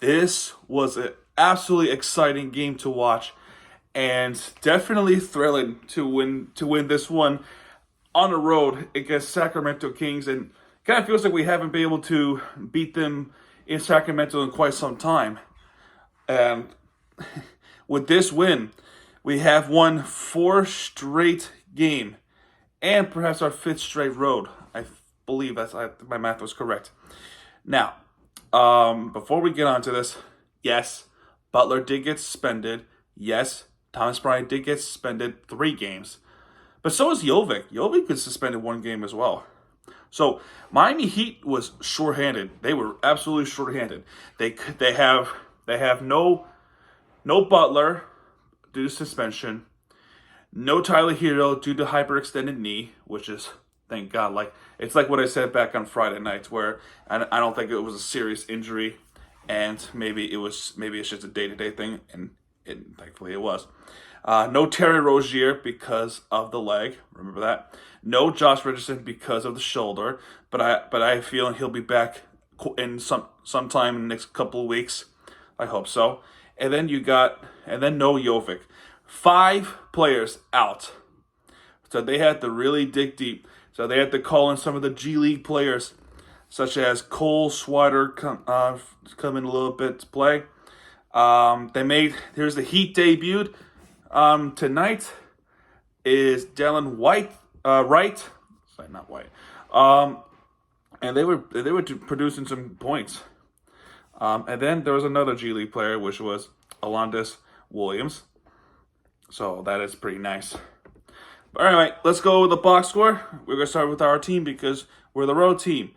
This was an absolutely exciting game to watch, and definitely thrilling to win this one on the road against Sacramento Kings. And kind of feels like we haven't been able to beat them in Sacramento in quite some time. And with this win, we have won 4 straight game, and perhaps our 5th straight road. I believe my math was correct. Now, before we get on to this, yes, Butler did get suspended. Yes, Thomas Bryant did get suspended 3 games. But so is Jovic. Jovic was suspended 1 game as well. So Miami Heat was shorthanded. They were absolutely shorthanded. They have no Butler due to suspension, no Tyler Hero due to hyperextended knee, which is, thank God, it's like what I said back on Friday nights, where I don't think it was a serious injury, and maybe it's just a day-to-day thing, and thankfully it was. No Terry Rozier because of the leg. Remember that. No Josh Richardson because of the shoulder. But I feel he'll be back in sometime in the next couple of weeks. I hope so. And then no Jovic. 5 players out. So they had to really dig deep. So they had to call in some of the G League players, such as Cole Swider come in a little bit to play. Here's the Heat debuted. Tonight is Dylan Wright. Sorry, not White. And they were producing some points. And then there was another G League player, which was Alondas Williams. So that is pretty nice. But anyway, let's go with the box score. We're going to start with our team because we're the road team.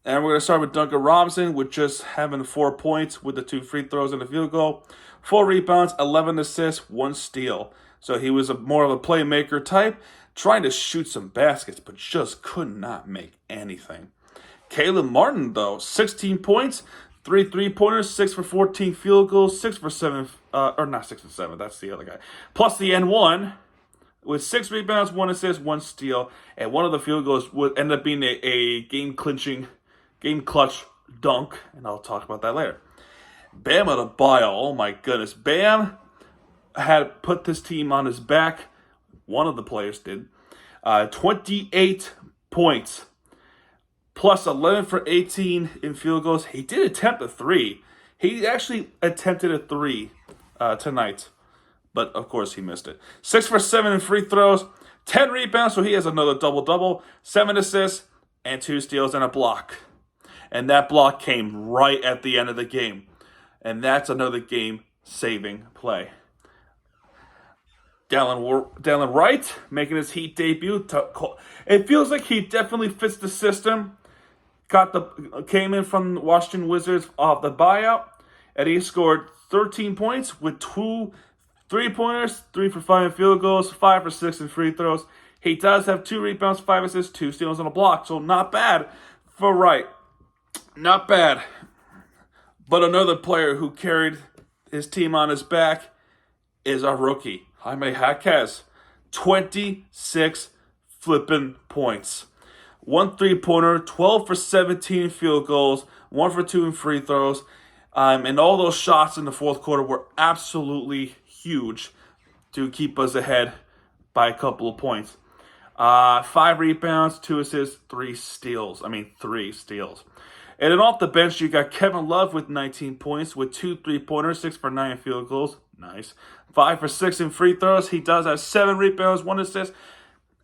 And we're going to start with Duncan Robinson with just having 4 points with the 2 free throws and a field goal. 4 rebounds, 11 assists, 1 steal. So he was more of a playmaker type, trying to shoot some baskets, but just could not make anything. Caleb Martin, though, 16 points, 3 3-pointers, 6 for 14 field goals, 6 for 7, or not 6 for 7, that's the other guy. Plus the N1 with 6 rebounds, 1 assist, 1 steal, and one of the field goals would end up being a game clutch dunk, and I'll talk about that later. Bam Adebayo, oh my goodness. Bam had put this team on his back. One of the players did. 28 points. Plus 11 for 18 in field goals. He did attempt a 3. He actually attempted a 3 tonight. But, of course, he missed it. 6 for 7 in free throws. 10 rebounds, so he has another double-double. 7 assists and 2 steals and a block. And that block came right at the end of the game. And that's another game-saving play. Dylan Wright making his Heat debut. It feels like he definitely fits the system. Came in from Washington Wizards off the buyout. And he scored 13 points with 2 3-pointers, 3 for 5 field goals, 5 for 6 in free throws. He does have 2 rebounds, 5 assists, 2 steals, and a block. So not bad for Wright. Not bad. But another player who carried his team on his back is our rookie, Jaime Jaquez. 26 flipping points. 1 3-pointer, 12 for 17 field goals, 1 for 2 in free throws. And all those shots in the fourth quarter were absolutely huge to keep us ahead by a couple of points. 5 rebounds, 2 assists, 3 steals. 3 steals. And then off the bench, you got Kevin Love with 19 points with 2 3-pointers, 6 for 9 field goals. Nice. 5 for 6 in free throws. He does have 7 rebounds, 1 assist.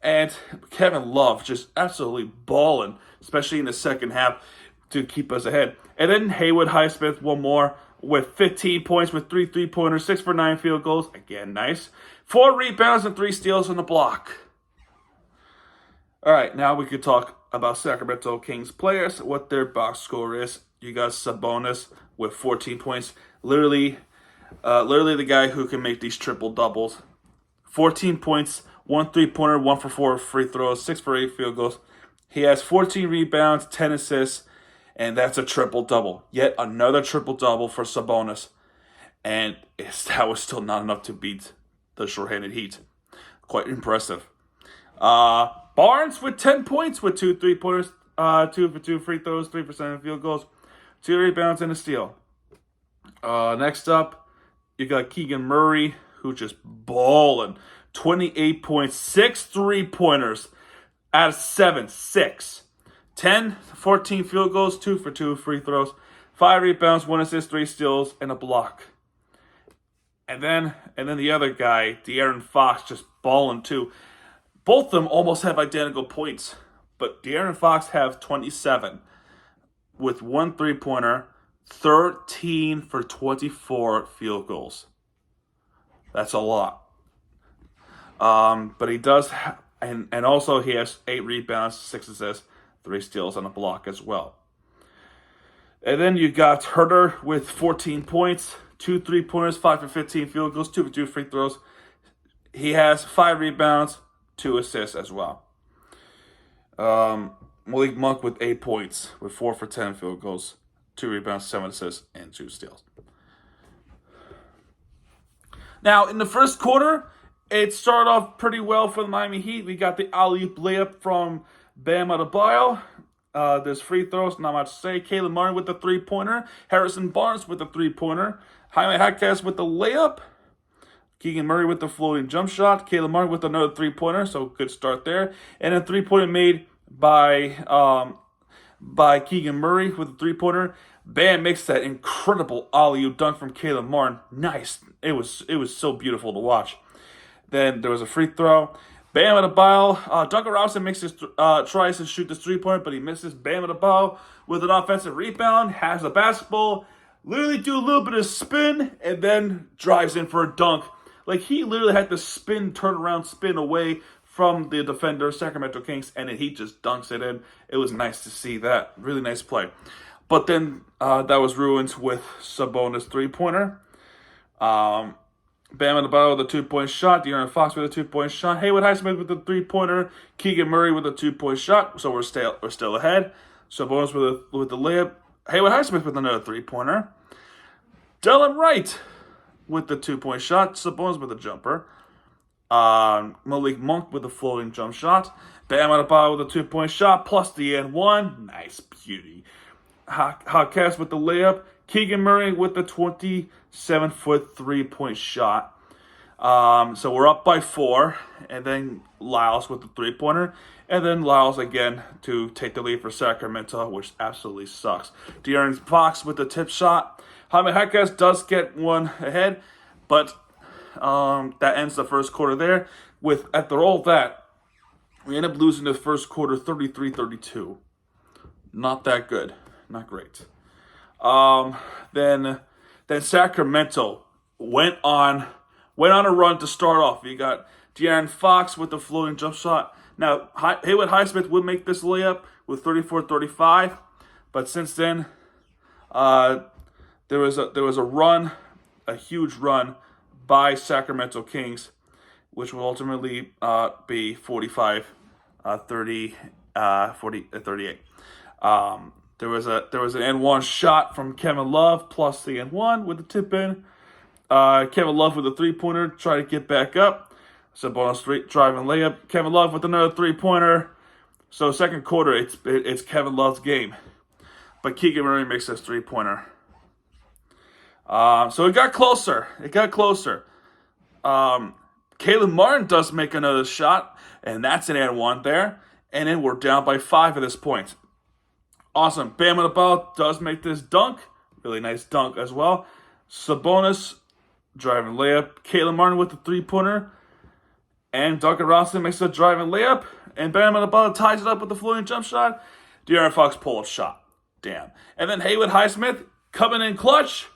And Kevin Love just absolutely balling, especially in the second half, to keep us ahead. And then Haywood Highsmith, one more, with 15 points with 3 3-pointers, 6 for 9 field goals. Again, nice. 4 rebounds and 3 steals on the block. All right, now we could talk about Sacramento Kings players, what their box score is. You got Sabonis with 14 points. Literally the guy who can make these triple doubles. 14 points, 1 3-pointer, 1 for 4 free throws, 6 for 8 field goals. He has 14 rebounds, 10 assists, and that's a triple double. Yet another triple double for Sabonis. And that was still not enough to beat the shorthanded Heat. Quite impressive. Barnes with 10 points with 2 3-pointers, 2 for 2 free throws, 3% field goals, 2 rebounds, and a steal. Next up, you got Keegan Murray, who just balling. 28 points, 6 3-pointers out of 7, 6. 10, 14 field goals, 2 for 2 free throws, 5 rebounds, 1 assist, 3 steals, and a block. And then the other guy, De'Aaron Fox, just balling too. Both of them almost have identical points, but De'Aaron Fox have 27 with 1 3-pointer, 13 for 24 field goals. That's a lot. But he does, and also he has 8 rebounds, 6 assists, 3 steals, and a block as well. And then you got Herter with 14 points, 2 3-pointers, 5 for 15 field goals, 2 for 2 free throws. He has 5 rebounds, 2 assists as well. Malik Monk with 8 points, with 4 for 10 field goals, 2 rebounds, 7 assists, and 2 steals. Now, in the first quarter, it started off pretty well for the Miami Heat. We got the alley-oop layup from Bam Adebayo. There's free throws, not much to say. Caleb Martin with the 3-pointer. Harrison Barnes with the 3-pointer. Jaime Jaquez with the layup. Keegan Murray with the floating jump shot. Caleb Martin with another 3-pointer, so good start there. And a 3-pointer made by Keegan Murray with a 3-pointer. Bam makes that incredible alley-oop dunk from Caleb Martin. Nice. It was so beautiful to watch. Then there was a free throw. Bam Adebayo. Duncan Robinson tries to shoot this 3-pointer, but he misses. Bam Adebayo with an offensive rebound, has the basketball, literally do a little bit of spin, and then drives in for a dunk. Like, he literally had to turn around, spin away from the defender, Sacramento Kings, and then he just dunks it in. It was nice to see that. Really nice play. But then that was ruined with Sabonis 3-pointer. Bam Adebayo with a 2-point shot. De'Aaron Fox with a 2-point shot. Haywood Highsmith with a 3-pointer. Keegan Murray with a 2-point shot. So we're still ahead. Sabonis with the layup. Haywood Highsmith with another 3-pointer. Delon Wright with the 2-point shot. Sabonis with a jumper. Malik Monk with a floating jump shot. Bam Adebayo with a 2-point shot plus the N1. Nice beauty. Jaquez with the layup. Keegan Murray with the 27-foot 3-point shot. So we're up by 4. And then Lyles with the 3-pointer. And then Lyles again to take the lead for Sacramento, which absolutely sucks. De'Aaron Fox with the tip shot. Jaime Jaquez does get one ahead. But that ends the first quarter there. After all that, we end up losing the first quarter 33-32. Not that good. Not great. Then Sacramento went on a run to start off. You got De'Aaron Fox with the floating jump shot. Now, Haywood Highsmith would make this layup with 34-35, but since then, there was a run, a huge run by Sacramento Kings, which will ultimately be 45-38. There was an N1 shot from Kevin Love plus the N1 with the tip in. Kevin Love with a 3-pointer, try to get back up. Sabonis driving layup. Kevin Love with another 3-pointer. So second quarter, it's Kevin Love's game. But Keegan Murray makes this 3-pointer. So it got closer. Caleb Martin does make another shot, and that's an N1 there. And then we're down by 5 at this point. Awesome. Bam Adebayo does make this dunk. Really nice dunk as well. Sabonis driving layup. Caleb Martin with the 3-pointer. And Duncan Robinson makes a driving layup. And Bam Adebayo ties it up with the floating jump shot. De'Aaron Fox pull-up shot. Damn. And then Haywood Highsmith coming in clutch.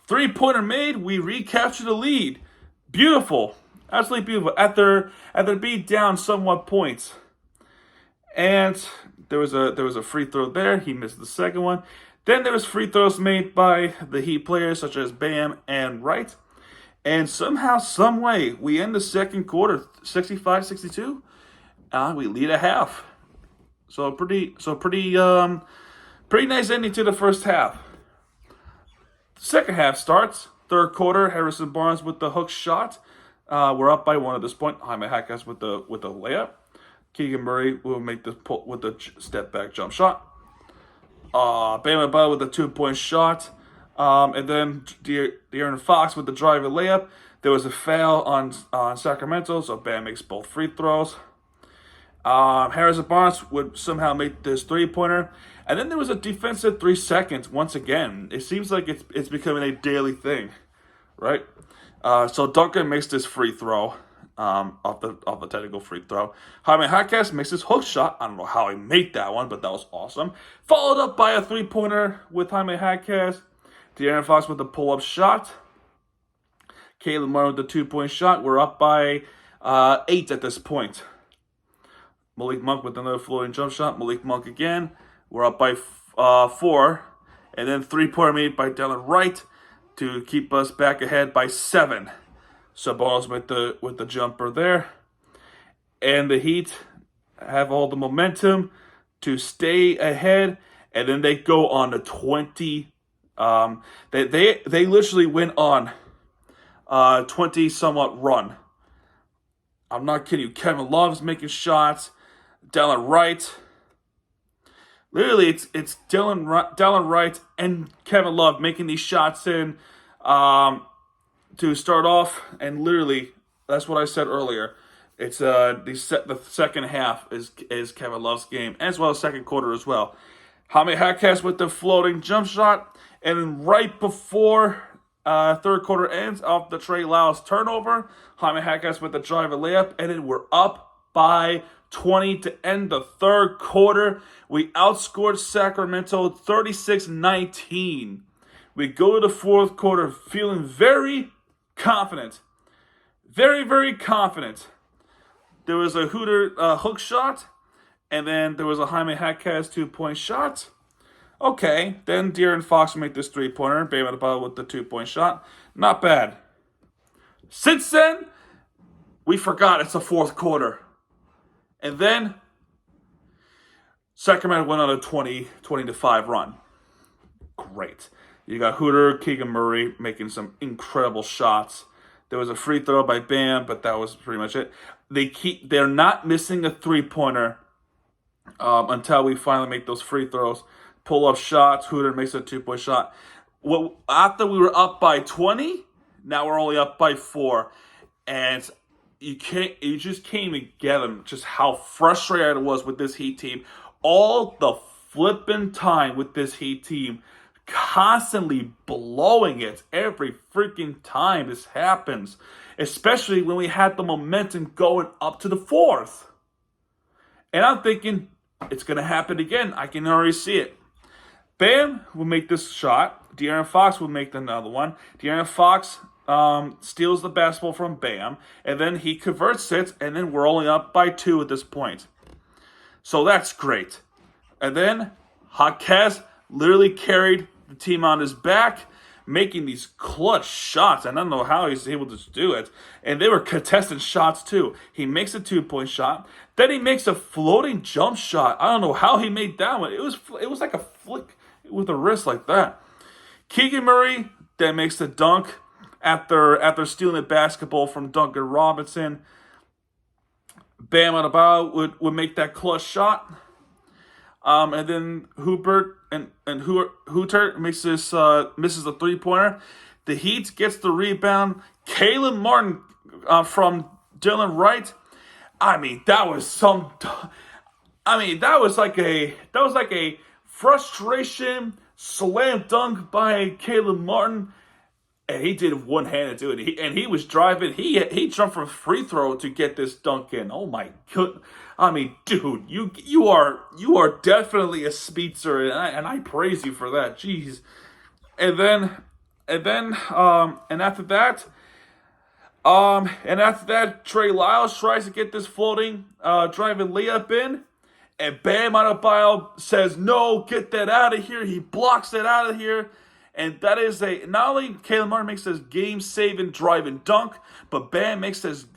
3-pointer made. We recapture the lead. Beautiful. Absolutely beautiful. After being down somewhat points. And there was a free throw there. He missed the second one. Then there was free throws made by the Heat players such as Bam and Wright. And somehow, some way, we end the second quarter 65-62. We lead a half. So pretty nice ending to the first half. Second half starts. Third quarter, Harrison Barnes with the hook shot. We're up by 1 at this point. Jaime Jaquez with the layup. Keegan Murray will make this pull with the step back jump shot. Bam Adebayo with a 2-point shot. And then De'Aaron Fox with the drive and layup. There was a foul on Sacramento, so Bam makes both free throws. Harrison Barnes would somehow make this three-pointer. And then there was a defensive 3 seconds once again. It seems like it's becoming a daily thing, right? So Duncan makes this free throw off the technical free throw. Jaime Jaquez makes his hook shot. I don't know how he made that one, but that was awesome. Followed up by a three-pointer with Jaime Jaquez. De'Aaron Fox with the pull-up shot. Caleb Martin with the two-point shot. We're up by 8 at this point. Malik Monk with another floating jump shot. Malik Monk again. We're up by 4. And then three-pointer made by Dylan Wright to keep us back ahead by 7. Sabonis with the jumper there. And the Heat have all the momentum to stay ahead. And then they go on a 20. They literally went on 20 somewhat run. I'm not kidding you. Kevin Love's making shots. Dylan Wright. Literally, it's Dylan Wright and Kevin Love making these shots in to start off. And literally, that's what I said earlier. It's the second half is Kevin Love's game, as well as second quarter as well. Jaime Jaquez with the floating jump shot. And then right before third quarter ends off the Trey Lyles turnover, Jaime Jaquez with the drive and layup. And then we're up by 20 to end the third quarter. We outscored Sacramento 36-19. We go to the fourth quarter feeling very confident. Very, very confident. There was a Hooter hook shot, and then there was a Jaime Jaquez two-point shot. Okay, then De'Aaron Fox made this three-pointer. Bam Adebayo with the two-point shot. Not bad. Since then, we forgot it's the fourth quarter. And then Sacramento went on a 20-5 run. Great. You got Hooter, Keegan Murray making some incredible shots. There was a free throw by Bam, but that was pretty much it. They're not missing a three-pointer until we finally make those free throws. Pull-up shots. Hooter makes a two-point shot. After we were up by 20, now we're only up by 4. And you just can't even get them just how frustrated I was with this Heat team. All the flipping time with this Heat team, constantly blowing it every freaking time this happens. Especially when we had the momentum going up to the fourth. And I'm thinking, it's going to happen again. I can already see it. Bam will make this shot. De'Aaron Fox will make another one. De'Aaron Fox steals the basketball from Bam, and then he converts it, and then we're only up by 2 at this point. So that's great. And then Jaquez literally carried the team on his back, making these clutch shots. And I don't know how he's able to do it. And they were contested shots too. He makes a 2-point shot. Then he makes a floating jump shot. I don't know how he made that one. It was like a flick with a wrist like that. Keegan Murray then makes the dunk after stealing the basketball from Duncan Robinson. Bam Adebayo would make that clutch shot. And then Hooter makes this misses the three-pointer. The Heat gets the rebound. Caleb Martin from Dylan Wright. I mean, that was like a frustration slam dunk by Caleb Martin. And he did one-handed to it. He was driving. He jumped from free throw to get this dunk in. Oh my god! I mean, dude, you are definitely a speedster, and I praise you for that. Jeez. And after that, Trey Lyles tries to get this floating driving layup in, and Bam Adebayo says, "No, get that out of here." He blocks it out of here. And that is not only Caleb Martin makes this game-saving driving dunk, but Bam makes this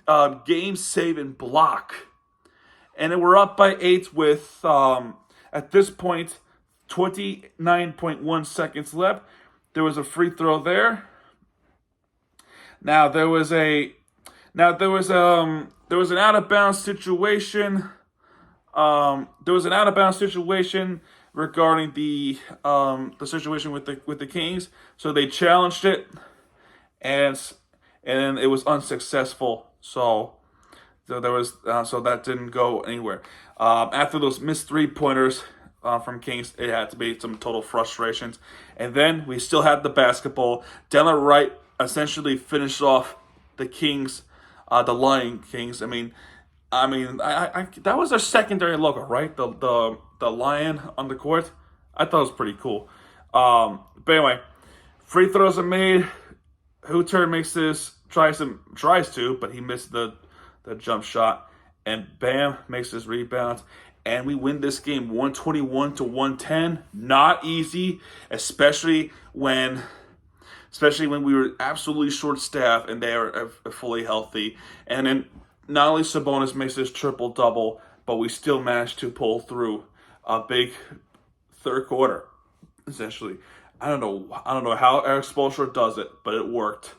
game-saving block. And then we're up by 8 with, at this point, 29.1 seconds left. There was a free throw there. Now there was an out-of-bounds situation. regarding the situation with the Kings. So they challenged it, and it was unsuccessful. So there was so that didn't go anywhere. After those missed 3-pointers from Kings, it had to be some total frustrations. And then we still had the basketball. Dylan Wright essentially finished off the Kings, the Lion Kings. I that was their secondary logo, right? The lion on the court. I thought it was pretty cool. But anyway, free throws are made. Hooter makes this, tries to, but he missed the jump shot, and Bam makes his rebound, and we win this game 121-110. Not easy, especially when we were absolutely short staffed and they are fully healthy. And then not only Sabonis makes his triple double, but we still managed to pull through a big third quarter. Essentially, I don't know how Eric Spoelstra does it, but it worked.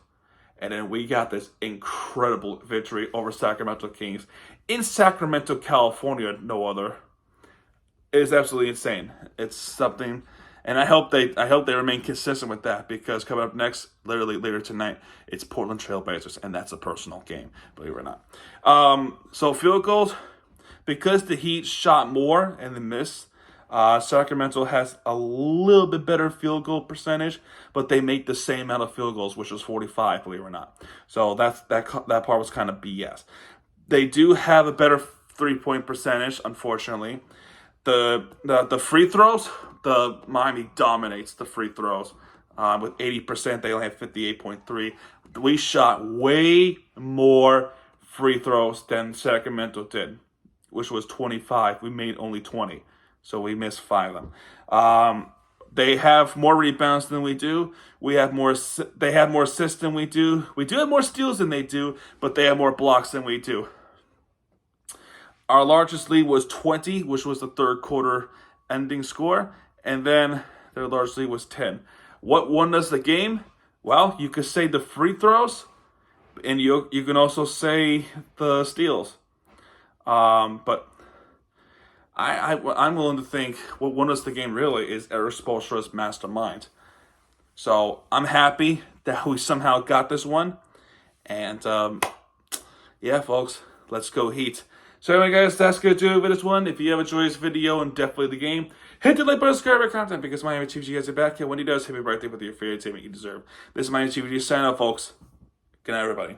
And then we got this incredible victory over Sacramento Kings in Sacramento, California. No other. It is absolutely insane. It's something, and I hope they remain consistent with that, because coming up next, literally later tonight, it's Portland Trailblazers, and that's a personal game, believe it or not. So field goals, because the Heat shot more and they missed. Sacramento has a little bit better field goal percentage, but they make the same amount of field goals, which was 45, believe it or not. So that part was kind of BS. They do have a better 3-point percentage, unfortunately. The free throws, the Miami dominates the free throws. With 80%, they only have 58.3. We shot way more free throws than Sacramento did, which was 25. We made only 20. So we missed 5 of them. They have more rebounds than we do. They have more assists than we do. We do have more steals than they do, but they have more blocks than we do. Our largest lead was 20, which was the third quarter ending score, and then their largest lead was 10. What won us the game? Well, you could say the free throws, and you can also say the steals. But I'm willing to think what won us the game really is Eric Spoelstra's mastermind. So I'm happy that we somehow got this one. And yeah, folks, let's go Heat. So anyway, guys, that's going to do it for this one. If you have enjoyed this video and definitely the game, hit the like button, subscribe to content, because Miami Chiefs, you guys are back here. When he does, happy birthday with your favorite team that you deserve. This is Miami Chiefs. You sign up, folks. Good night, everybody.